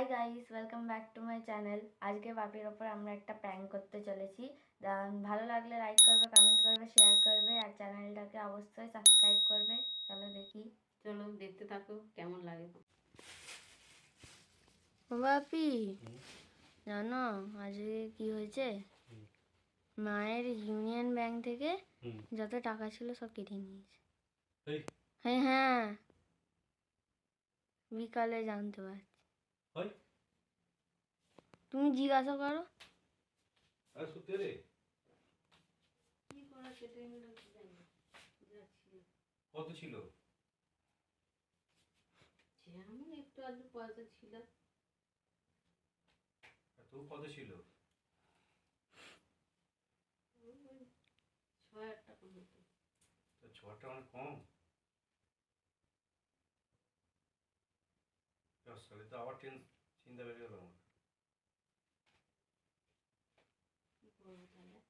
Hi guys, welcome back to my channel. আজকে বাপির ওপর আমরা একটা প্র্যাঙ্ক করতে চলেছি। ভালো লাগলে লাইক করবে, কমেন্ট করবে, শেয়ার করবে আর চ্যানেলটাকে অবশ্যই সাবস্ক্রাইব করবে। চলো দেখি, চলো দেখতে থাকো কেমন লাগে। বাপি জানো আজকে কি হয়েছে? মায়ের ইউনিয়ন ব্যাংক থেকে যত টাকা ছিল সব কেটে নিয়েছে। হ্যাঁ হ্যাঁ, বিকালে জানতে পারছি। তুমি জিজ্ঞাসা করো। কত ছিল? যেমন একটু আধটু পয়সা ছিল। তো কত ছিল? 6,000 টাকা মতো। তো 6টা অনেক কম। আসলে তো আবার চিন্তা বেড়ে গেল আমার। কি করবো তাহলে?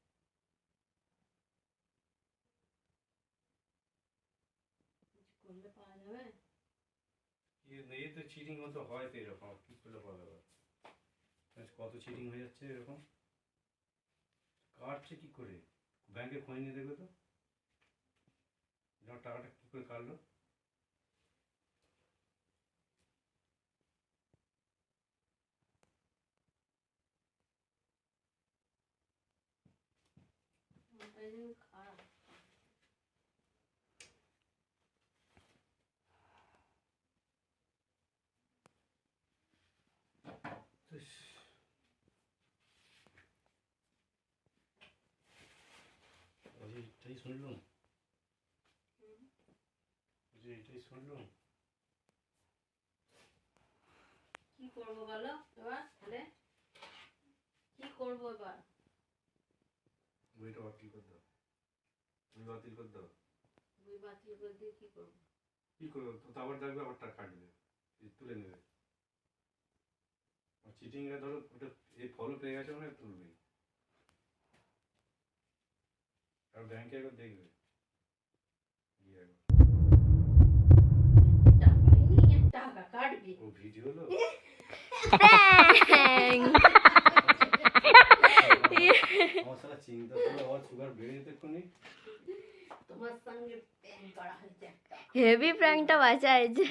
কিছু করলে পাওয়া যাবে? এই তো চিটিং মতো হয় তো এরকম, কি করলে পাবে আবার? কত চিটিং হয়ে যাচ্ছে এরকম। কাটছে কি করে? ব্যাংকে খোঁজ নিয়ে দেখবে তো টাকাটা কি করে কাটলো। খারাপ। এটাই শুনলুম, এটাই শুনলুম। কি করবো বলো এবার? তাহলে কি করবো এবার? বইটা বাতিল করে দাও, বই বাতিল করে দাও। বই বাতিল করে দিয়ে কি করবো? কি করবো তো আবার দেখবে, আবার টাকা কাটবে, তুলে নেবে। চিটিং এ ধরো ওটা এই ফলো পেয়ে গেছে মানে তুলবেই। আর ব্যাংকে একবার দেখবে গিয়ে টাকা কাটবে। ও ভিডিও হলো। আমার সারা চিন্তা করলে আবার সুগার বেড়ে যেতে এক্ষুনি। তোমার সঙ্গে প্র্যাঙ্ক করা হয়েছে একটা। হেভি প্র্যাঙ্কটা বাঁচাইছে।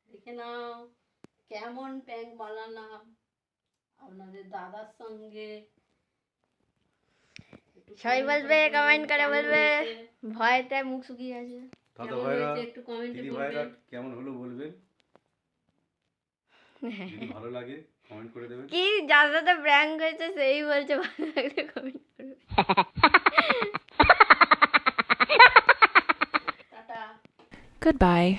দেখে নাও কেমন প্র্যাঙ্ক বানালাম আপনাদের দাদার সঙ্গে। সবাই বলবে, কমেন্ট করে বলবে। ভয়তে মুখ শুকিয়ে গেছে। দাদা ভাইরা, দিদি ভাইরা কেমন হলো বলবেন। যদি ভালো লাগে কমেন্ট করে দেবেন। কি যার সাথে প্র্যাঙ্ক হয়েছে সেই বলছে ভালো লাগলে কমেন্ট করবে। টাটা। Goodbye.